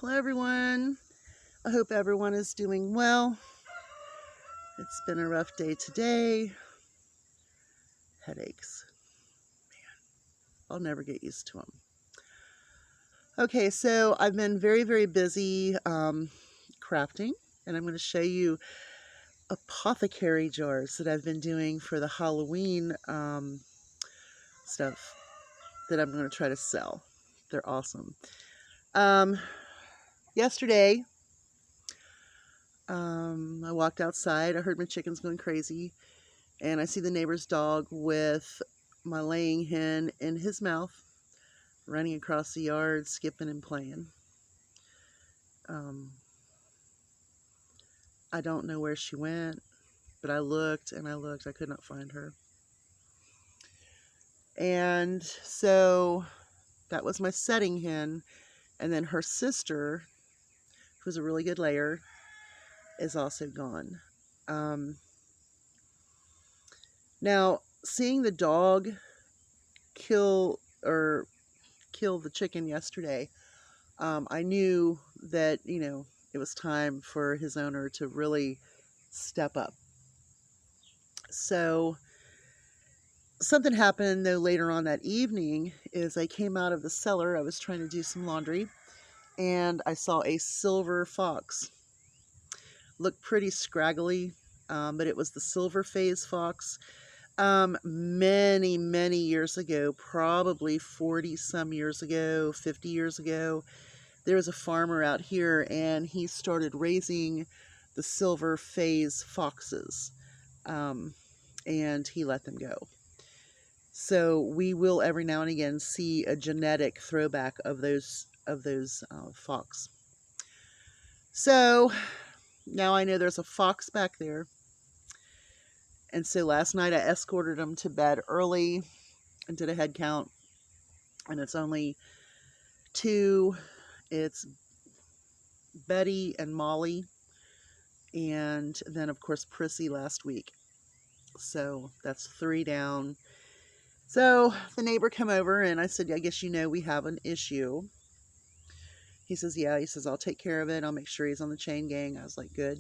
Hello everyone. I hope everyone is doing well. It's been a rough day today. Headaches. I'll never get used to them. Okay, so I've been very busy crafting, and I'm going to show you apothecary jars that I've been doing for the Halloween stuff that I'm going to try to sell. They're awesome. Yesterday, I walked outside. I heard my chickens going crazy, and I see the neighbor's dog with my laying hen in his mouth, running across the yard, skipping and playing. I don't know where she went, but I looked and I looked. I could not find her. And so that was my setting hen. And then her sister, who's a really good layer, is also gone. Now, seeing the dog kill the chicken yesterday, I knew that, it was time for his owner to really step up. So something happened though later on that evening is I came out of the cellar. I was trying to do some laundry, and I saw a silver fox. Looked pretty scraggly, but it was the silver phase fox. Many years ago, probably 40 some years ago, 50 years ago, there was a farmer out here and he started raising the silver phase foxes, and he let them go. So we will every now and again see a genetic throwback of those fox. So now I know there's a fox back there. And so last night I escorted him to bed early and did a head count. And it's only two. It's Betty and Molly. And then, of course, Prissy last week. So that's 3 down. So the neighbor came over and I said, I guess we have an issue. He says, yeah. He says, I'll take care of it. I'll make sure he's on the chain gang. I was like, good.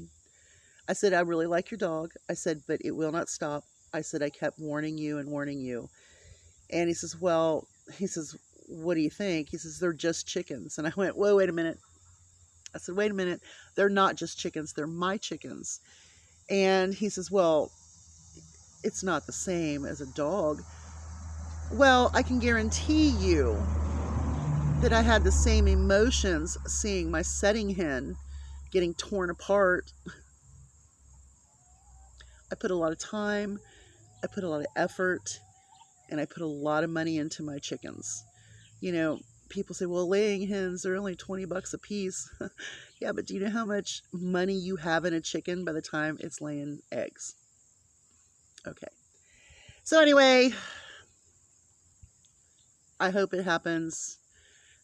I said, I really like your dog. I said, but it will not stop. I said, I kept warning you and warning you. And he says, well, what do you think? He says, they're just chickens. And I went, whoa, wait a minute. I said, wait a minute. They're not just chickens. They're my chickens. And he says, well, it's not the same as a dog. Well, I can guarantee you that I had the same emotions seeing my setting hen getting torn apart. I put a lot of time, I put a lot of effort, and I put a lot of money into my chickens. People say, well, laying hens are only 20 bucks a piece. Yeah, but do you know how much money you have in a chicken by the time it's laying eggs? Okay. So anyway, I hope it happens.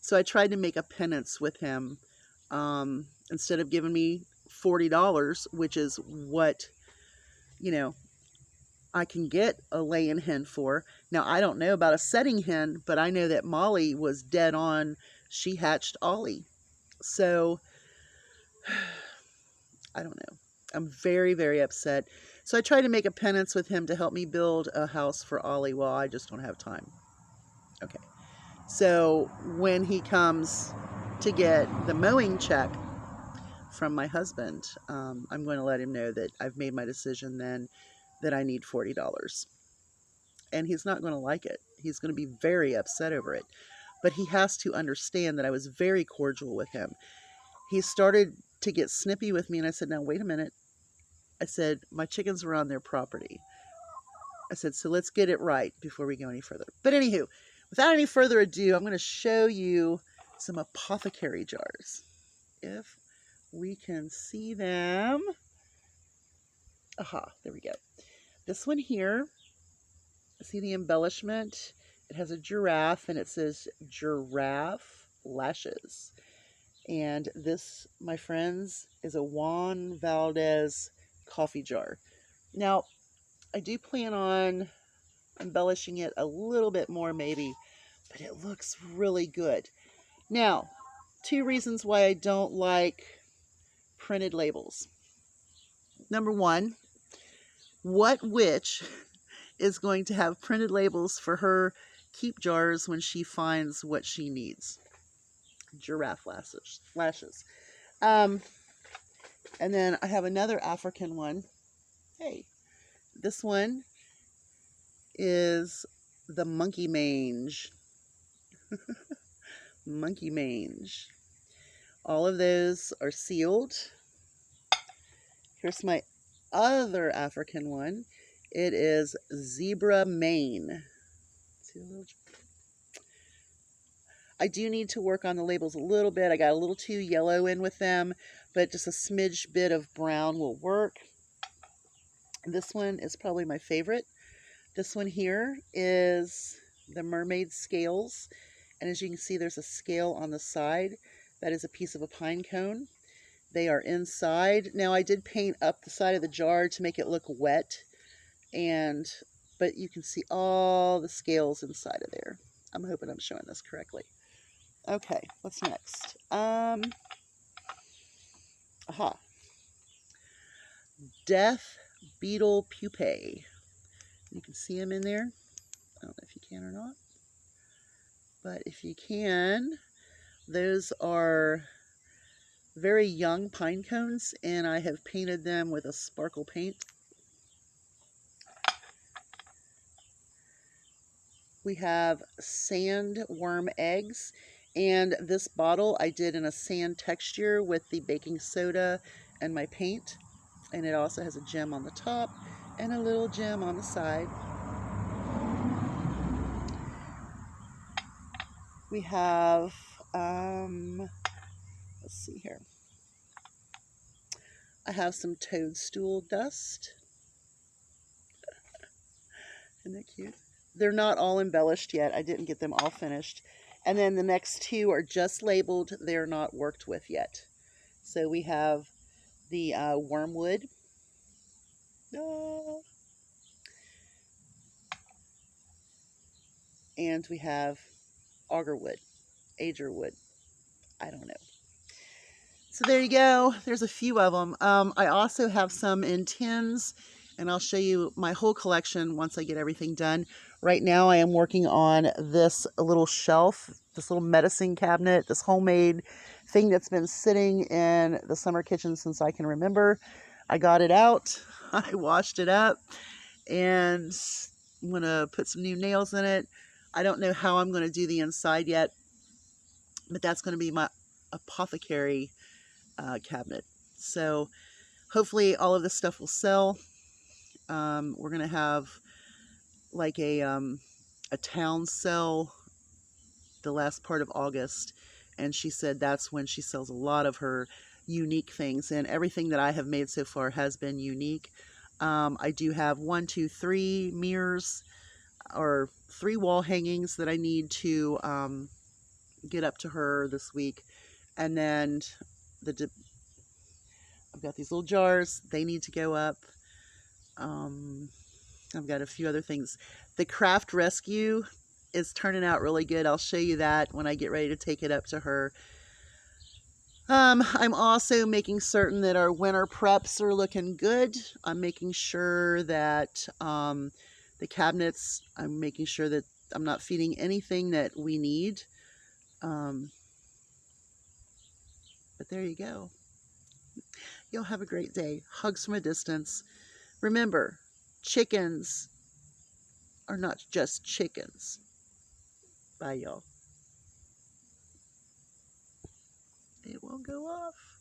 So I tried to make a penance with him. Instead of giving me $40, which is what, I can get a laying hen for. Now, I don't know about a setting hen, but I know that Molly was dead on. She hatched Ollie. So, I don't know. I'm very upset. So I tried to make a penance with him to help me build a house for Ollie. Well, I just don't have time. Okay. So when he comes to get the mowing check from my husband, I'm going to let him know that I've made my decision then that I need $40. And he's not going to like it. He's going to be very upset over it. But he has to understand that I was very cordial with him. He started to get snippy with me, and I said, now, wait a minute. I said, my chickens were on their property. I said, so let's get it right before we go any further. But anywho, without any further ado, I'm going to show you some apothecary jars. If we can see them. Aha, there we go. This one here, see the embellishment? It has a giraffe and it says giraffe lashes. And this, my friends, is a Juan Valdez coffee jar. Now, I do plan on embellishing it a little bit more maybe, but it looks really good. Now, 2 reasons why I don't like printed labels. Number 1, what witch is going to have printed labels for her keep jars when she finds what she needs? Giraffe lashes. And then I have another African one. Hey, this one is the monkey mange. Monkey mange. All of those are sealed. Here's my other African one. It is zebra mane. See the little... I do need to work on the labels a little bit. I got a little too yellow in with them, but just a smidge bit of brown will work. This one is probably my favorite. This one here is the mermaid scales. And as you can see, there's a scale on the side. That is a piece of a pine cone. They are inside. Now, I did paint up the side of the jar to make it look wet. But you can see all the scales inside of there. I'm hoping I'm showing this correctly. Okay, what's next? Death beetle pupae. You can see them in there. I don't know if you can or not. But if you can, those are very young pine cones, and I have painted them with a sparkle paint. We have sandworm eggs, and this bottle I did in a sand texture with the baking soda and my paint, and it also has a gem on the top and a little gem on the side. We have, let's see here. I have some toadstool dust. Isn't that cute? They're not all embellished yet. I didn't get them all finished. And then the next 2 are just labeled. They're not worked with yet. So we have the wormwood. And we have augerwood, agerwood. I don't know. So there you go. There's a few of them. I also have some in tins, and I'll show you my whole collection once I get everything done. Right now I am working on this little shelf, this little medicine cabinet, this homemade thing that's been sitting in the summer kitchen since I can remember. I got it out, I washed it up, and I'm going to put some new nails in it. I don't know how I'm going to do the inside yet, but that's going to be my Apothecary cabinet. So hopefully all of this stuff will sell. We're going to have like a town sale the last part of August, and she said that's when she sells a lot of her unique things, and everything that I have made so far has been unique. I do have 1, 2, 3 mirrors, or 3 wall hangings that I need to get up to her this week, and then I've got these little jars, they need to go up. I've got a few other things. The craft rescue is turning out really good. I'll show you that when I get ready to take it up to her. I'm also making certain that our winter preps are looking good. I'm making sure that the cabinets, I'm making sure that I'm not feeding anything that we need. But there you go. You'll have a great day. Hugs from a distance. Remember, chickens are not just chickens. Bye, y'all. It won't go off.